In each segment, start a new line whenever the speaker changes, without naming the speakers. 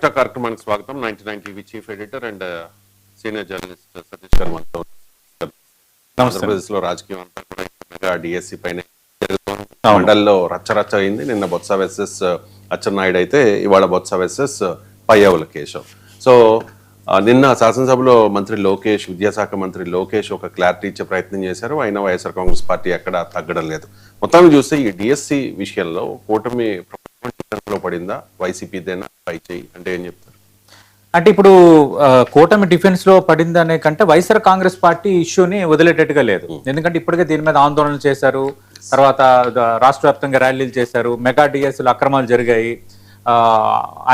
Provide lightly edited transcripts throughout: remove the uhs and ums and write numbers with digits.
చర్చా కార్యక్రమానికి స్వాగతం. 99 TV chief editor and senior journalist Satish గారు మనతో. ఆంధ్రప్రదేశ్ లో రాజకీయం అంతా కూడా మెగా డిఎస్సి పైన మండలిలో రచ్చరచ్చ అయింది. నిన్న బొత్స వర్సెస్ అచ్చెన్నాయుడు అయితే ఇవాళ బొత్స వర్సెస్ పయ్యావుల కేశవ్. సో నిన్న శాసనసభలో మంత్రి లోకేష్, విద్యాశాఖ మంత్రి లోకేష్ ఒక క్లారిటీ ఇచ్చే ప్రయత్నం చేశారు. అయినా వైఎస్ఆర్ కాంగ్రెస్ పార్టీ ఎక్కడ తగ్గడం లేదు. మొత్తాన్ని చూస్తే ఈ డిఎస్సి విషయంలో కూటమి లో పడిందా, వైసీపీదేనా పై చేయి అంటే ఏం చెప్తారు?
అంటే ఇప్పుడు కూటమి డిఫెన్స్ లో పడిందనే కంటే వైఎస్ఆర్ కాంగ్రెస్ పార్టీ ఇష్యూని వదిలేటట్టుగా లేదు. ఎందుకంటే ఇప్పటికే దీని మీద ఆందోళనలు చేశారు, తర్వాత రాష్ట్ర వ్యాప్తంగా ర్యాలీలు చేశారు, మెగా డిఎస్లు అక్రమాలు జరిగాయి,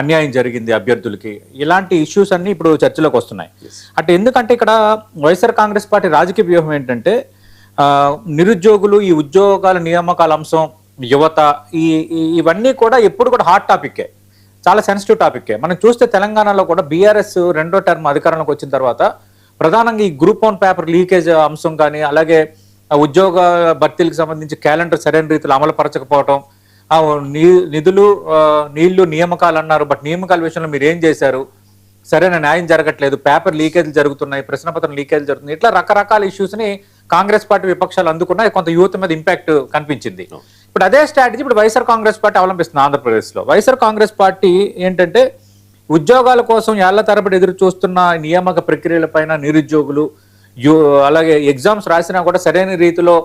అన్యాయం జరిగింది అభ్యర్థులకి, ఇలాంటి ఇష్యూస్ అన్ని ఇప్పుడు చర్చలోకి వస్తున్నాయి. అంటే ఎందుకంటే ఇక్కడ వైఎస్ఆర్ కాంగ్రెస్ పార్టీ రాజకీయ వ్యూహం ఏంటంటే నిరుద్యోగులు, ఈ ఉద్యోగాల నియామకాల అంశం, యువత, ఇవన్నీ కూడా ఎప్పుడు కూడా హాట్ టాపిక్కే, చాలా సెన్సిటివ్ టాపిక్కే. మనం చూస్తే తెలంగాణలో కూడా బీఆర్ఎస్ రెండో టర్మ్ అధికారంలోకి వచ్చిన తర్వాత ప్రధానంగా ఈ గ్రూప్ 1 పేపర్ లీకేజ్ అంశం కానీ, అలాగే ఉద్యోగ భర్తీలకు సంబంధించి క్యాలెండర్ సరైన రీతిలో అమలుపరచకపోవటం, నిధులు నీళ్లు నియామకాలు అన్నారు, బట్ నియామకాల విషయంలో మీరు ఏం చేశారు, సరైన న్యాయం జరగట్లేదు, పేపర్ లీకేజ్ జరుగుతున్నాయి, ప్రశ్నపత్రం లీకేజ్ జరుగుతుంది, ఇట్లా రకరకాల ఇష్యూస్ ని కాంగ్రెస్ పార్టీ విపక్షాలు అందుకున్నాయి. కొంత యూత్ మీద ఇంపాక్ట్ కనిపించింది. ఇప్పుడు అదే స్ట్రాటజీ ఇప్పుడు వైఎస్ఆర్ కాంగ్రెస్ పార్టీ అవలంబిస్తుంది ఆంధ్రప్రదేశ్ లో. వైఎస్ఆర్ కాంగ్రెస్ పార్టీ ఏంటంటే ఉద్యోగాల కోసం ఏళ్ల తరబడి ఎదురు చూస్తున్న నియామక ప్రక్రియలపైన నిరుద్యోగులు, అలాగే ఎగ్జామ్స్ రాసినా కూడా సరైన రీతిలో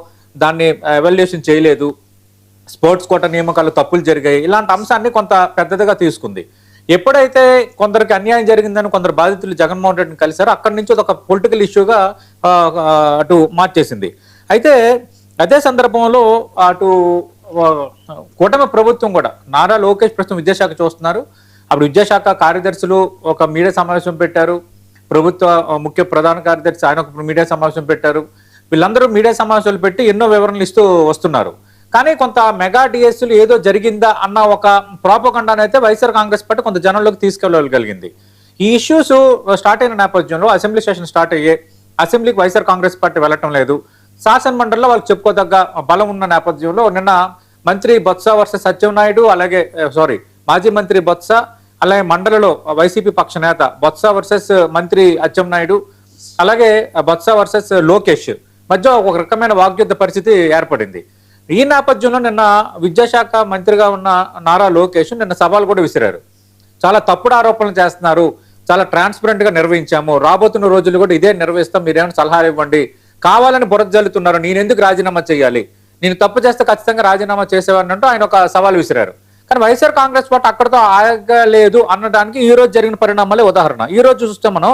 దాన్ని ఎవాల్యుయేషన్ చేయలేదు, స్పోర్ట్స్ కోటా నియామకాలు తప్పులు జరిగాయి, ఇలాంటి అంశాన్ని కొంత పెద్దదిగా తీసుకుంది. ఎప్పుడైతే కొందరికి అన్యాయం జరిగిందని కొందరు బాధితులు జగన్మోహన్ రెడ్డిని కలిశారో అక్కడి నుంచి ఒక పొలిటికల్ ఇష్యూగా అటు మార్చేసింది. అయితే అదే సందర్భంలో అటు కూటమి ప్రభుత్వం కూడా, నారా లోకేష్ ప్రస్తుతం విద్యాశాఖ చూస్తున్నారు, అప్పుడు విద్యాశాఖ కార్యదర్శులు ఒక మీడియా సమావేశం పెట్టారు, ప్రభుత్వ ముఖ్య ప్రధాన కార్యదర్శి ఆయన ఒక మీడియా సమావేశం పెట్టారు, వీళ్ళందరూ మీడియా సమావేశాలు పెట్టి ఎన్నో వివరణలు ఇస్తూ వస్తున్నారు. కానీ కొంత మెగా డిఎస్లు ఏదో జరిగిందా అన్న ఒక ప్రాపగండాను అయితే వైఎస్ఆర్ కాంగ్రెస్ పార్టీ కొంత జనంలోకి తీసుకెళ్ళగలిగింది. ఈ ఇష్యూస్ స్టార్ట్ అయిన నేపథ్యంలో అసెంబ్లీ సెషన్ స్టార్ట్ అయ్యే, అసెంబ్లీకి వైఎస్ఆర్ కాంగ్రెస్ పార్టీ వెళ్ళటం లేదు, శాసన మండలిలో వాళ్ళకి చెప్పుకోదగ్గ బలం ఉన్న నేపథ్యంలో నిన్న మంత్రి బొత్స వర్సెస్ అచ్చెన్నాయుడు, అలాగే మాజీ మంత్రి బొత్స, అలాగే మండలిలో వైసీపీ పక్ష నేత బొత్స వర్సెస్ మంత్రి అచ్చెన్నాయుడు, అలాగే బొత్స వర్సెస్ లోకేష్ మధ్య ఒక రకమైన వాగ్యుద్ధ పరిస్థితి ఏర్పడింది. ఈ నేపథ్యంలో నిన్న విద్యాశాఖ మంత్రిగా ఉన్న నారా లోకేష్ నిన్న సవాల్ కూడా విసిరారు. చాలా తప్పుడు ఆరోపణలు చేస్తున్నారు, చాలా ట్రాన్స్పరెంట్ గా నిర్వహించాము, రాబోతున్న రోజులు కూడా ఇదే నిర్వహిస్తాం, మీరేమైనా సలహాలు ఇవ్వండి, కావాలని బురద జల్లుతున్నారు, నేను ఎందుకు రాజీనామా చేయాలి, నేను తప్పు చేస్తే ఖచ్చితంగా రాజీనామా చేసేవాడిని అంటూ ఆయన ఒక సవాల్ విసిరారు. కానీ వైఎస్ఆర్ కాంగ్రెస్ పార్టీ అక్కడితో ఆగలేదు అనడానికి ఈ రోజు జరిగిన పరిణామాలే ఉదాహరణ. ఈ రోజు చూస్తే మనం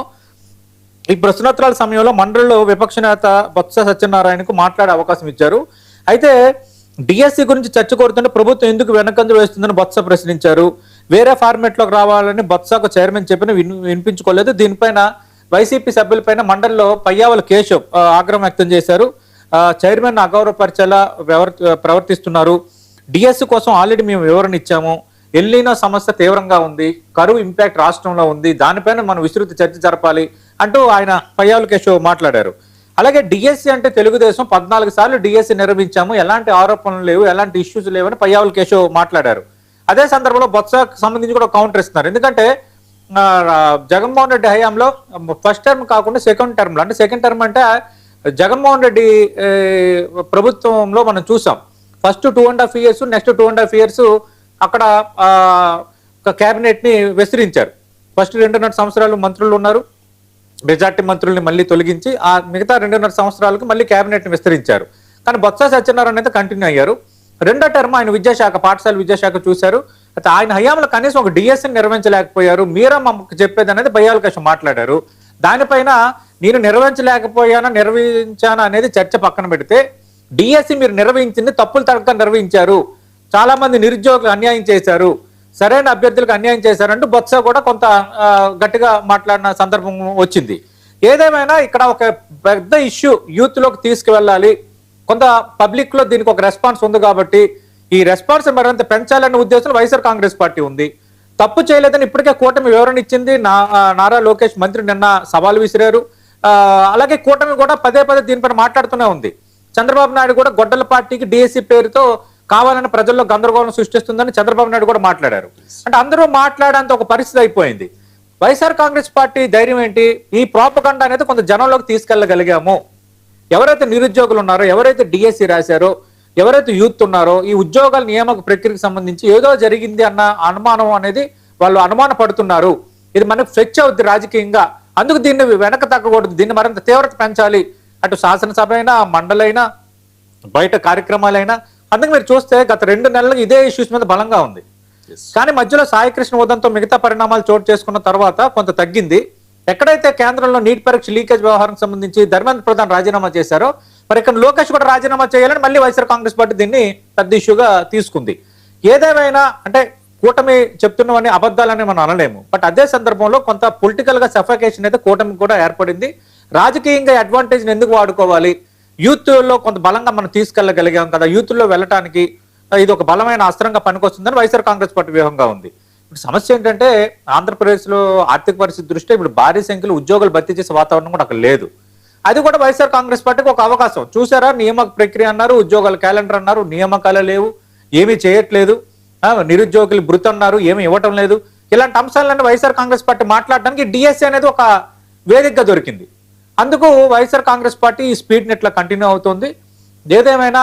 ఈ ప్రశ్నోత్తరాల సమయంలో మండలిలో విపక్ష నేత బొత్స సత్యనారాయణకు మాట్లాడే అవకాశం ఇచ్చారు. అయితే డిఎస్సి గురించి చర్చ కోరుతుంటే ప్రభుత్వం ఎందుకు వెనకంజలు వేస్తుందని బొత్స ప్రశ్నించారు. వేరే ఫార్మేట్లోకి రావాలని బొత్సకు చైర్మన్ చెప్పిన వినిపించుకోలేదు. దీనిపైన వైసీపీ సభ్యులపైన మండలిలో పయ్యావుల కేశవ్ ఆగ్రహం వ్యక్తం చేశారు. చైర్మన్ అగౌరవపరిచేలా ప్రవర్తిస్తున్నారు, డిఎస్సి కోసం ఆల్రెడీ మేము వివరణ ఇచ్చాము, ఎల్నినో సమస్య తీవ్రంగా ఉంది, కరువు ఇంపాక్ట్ రాష్ట్రంలో ఉంది, దానిపైన మనం విస్తృత చర్చ జరపాలి అంటూ ఆయన పయ్యావుల కేశవ్ మాట్లాడారు. అలాగే డిఎస్సి అంటే తెలుగుదేశం 14 సార్లు డిఎస్సి నిర్వహించాము, ఎలాంటి ఆరోపణలు లేవు, ఎలాంటి ఇష్యూస్ లేవని పయ్యావుల కేశవ్ మాట్లాడారు. అదే సందర్భంలో బొత్సకు సంబంధించి కూడా కౌంటర్ ఇస్తున్నారు. ఎందుకంటే జగన్మోహన్ రెడ్డి హయాంలో ఫస్ట్ టర్మ్ కాకుండా సెకండ్ టర్మ్లో, అంటే సెకండ్ టర్మ్ అంటే జగన్మోహన్ రెడ్డి ప్రభుత్వంలో మనం చూసాం, ఫస్ట్ 2.5 years, నెక్స్ట్ 2.5 years అక్కడ క్యాబినెట్ ని విస్తరించారు. ఫస్ట్ 2.5 సంవత్సరాలు మంత్రులు ఉన్నారు, మెజార్టీ మంత్రుల్ని మళ్ళీ తొలగించి ఆ మిగతా 2.5 సంవత్సరాలకు మళ్ళీ క్యాబినెట్ ని విస్తరించారు. కానీ బొత్స సత్యనారాయణ అయితే కంటిన్యూ అయ్యారు. రెండో టర్మ్ ఆయన విద్యాశాఖ, పాఠశాల విద్యాశాఖ చూశారు. అయితే ఆయన హయాంలో కనీసం ఒక డిఎస్సిని నిర్వహించలేకపోయారు, మీరా మాకు చెప్పేది అనేది పయ్యావుల కేశవ్ మాట్లాడారు. దానిపైన నేను నిర్వహించానా అనేది చర్చ పక్కన పెడితే, డిఎస్సి మీరు నిర్వహించింది తప్పులు తడక నిర్వహించారు, చాలా మంది నిరుద్యోగులకు అన్యాయం చేశారు, సరైన అభ్యర్థులకు అన్యాయం చేశారంటూ బొత్స కూడా కొంత గట్టిగా మాట్లాడిన సందర్భం వచ్చింది. ఏదేమైనా ఇక్కడ ఒక పెద్ద ఇష్యూ యూత్ లోకి తీసుకువెళ్ళాలి, కొంత పబ్లిక్ లో దీనికి ఒక రెస్పాన్స్ ఉంది కాబట్టి ఈ రెస్పాన్స్ మరింత పెంచాలన్న ఉద్దేశంలో వైఎస్ఆర్ కాంగ్రెస్ పార్టీ ఉంది. తప్పు చేయలేదని ఇప్పటికే కూటమి వివరణ ఇచ్చింది. నారా లోకేష్ మంత్రి నిన్న సవాల్ విసిరారు. అలాగే కూటమి కూడా పదే పదే దీనిపైన మాట్లాడుతూనే ఉంది. చంద్రబాబు నాయుడు కూడా గొడ్డల పార్టీకి డిఎస్సి పేరుతో కావాలని ప్రజల్లో గందరగోళం సృష్టిస్తుందని చంద్రబాబు నాయుడు కూడా మాట్లాడారు. అంటే అందరూ మాట్లాడేంత ఒక పరిస్థితి అయిపోయింది. వైఎస్ఆర్ కాంగ్రెస్ పార్టీ ధైర్యం ఏంటి? ఈ ప్రోపగండా అనేది కొంత జనంలోకి తీసుకెళ్లగలిగాము. ఎవరైతే నిరుద్యోగులు ఉన్నారో, ఎవరైతే డిఎస్సి రాశారో, ఎవరైతే యూత్ ఉన్నారో, ఈ ఉద్యోగాల నియామక ప్రక్రియకు సంబంధించి ఏదో జరిగింది అన్న అనుమానం అనేది వాళ్ళు అనుమాన పడుతున్నారు. ఇది మనకు ఫ్లెక్చ్ అవుద్ది రాజకీయంగా. అందుకు దీన్ని వెనక తగ్గకూడదు, దీన్ని మరింత తీవ్రత పెంచాలి. అటు శాసనసభ అయినా, మండలైనా, బయట కార్యక్రమాలైనా. అందుకు మీరు చూస్తే గత 2 నెలలుగా ఇదే ఇష్యూస్ మీద బలంగా ఉంది. కానీ మధ్యలో సాయికృష్ణ ఉదంతో మిగతా పరిణామాలు చోటు చేసుకున్న తర్వాత కొంత తగ్గింది. ఎక్కడైతే కేంద్రంలో నీట్ పరీక్ష లీకేజ్ వ్యవహారం సంబంధించి ధర్మేంద్ర ప్రధాన్ రాజీనామా చేశారో, మరి ఇక్కడ లోకేష్ కూడా రాజీనామా చేయాలని మళ్ళీ వైఎస్ఆర్ కాంగ్రెస్ పార్టీ దీన్ని పెద్ద ఇష్యూగా తీసుకుంది. ఏదేమైనా అంటే కూటమి చెప్తున్నవన్నీ అబద్ధాలని మనం అనలేము. బట్ అదే సందర్భంలో కొంత పొలిటికల్ గా సఫకేషన్ అయితే కూటమి కూడా ఏర్పడింది. రాజకీయంగా అడ్వాంటేజ్ ఎందుకు వాడుకోవాలి? యూత్ లో కొంత బలంగా మనం తీసుకెళ్లగలిగాం కదా, యూత్ లో వెళ్ళటానికి ఇది ఒక బలమైన అస్త్రంగా పనికొస్తుందని వైఎస్ఆర్ కాంగ్రెస్ పార్టీ వ్యూహంగా ఉంది. ఇప్పుడు సమస్య ఏంటంటే ఆంధ్రప్రదేశ్ లో ఆర్థిక పరిస్థితి దృష్ట్యా ఇప్పుడు భారీ సంఖ్యలో ఉద్యోగాలు భర్తీ చేసే వాతావరణం కూడా అక్కడ లేదు. అది కూడా వైఎస్ఆర్ కాంగ్రెస్ పార్టీకి ఒక అవకాశం. చూసారా, నియామక ప్రక్రియ అన్నారు, ఉద్యోగాల క్యాలెండర్ అన్నారు, నియామకాలు లేవు, ఏమీ చేయట్లేదు, నిరుద్యోగులు భృతి అన్నారు, ఏమీ ఇవ్వటం లేదు. ఇలాంటి అంశాలన్నీ వైఎస్ఆర్ కాంగ్రెస్ పార్టీ మాట్లాడడానికి డిఎస్సి అనేది ఒక వేదికగా దొరికింది. అందుకు వైఎస్ఆర్ కాంగ్రెస్ పార్టీ ఈ స్పీడ్ నెట్లా కంటిన్యూ అవుతుంది. ఏదేమైనా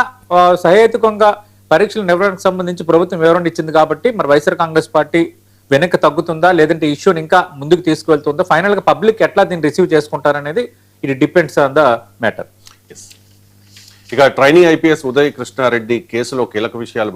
సహేతుకంగా పరీక్షల నిర్వహణకు సంబంధించి ప్రభుత్వం వివరణ ఇచ్చింది కాబట్టి మరి వైఎస్ఆర్ కాంగ్రెస్ పార్టీ వెనక్కి తగ్గుతుందా, లేదంటే ఇష్యూని ఇంకా ముందుకు తీసుకువెళ్తుందా, ఫైనల్ గా పబ్లిక్ ఎట్లా దీన్ని రిసీవ్ చేసుకుంటారనేది ఇది డిపెండ్స్ ఆన్ ద మ్యాటర్.
ఇక ట్రైనింగ్ ఐపీఎస్ ఉదయ్ కృష్ణారెడ్డి కేసులో కీలక విషయాలు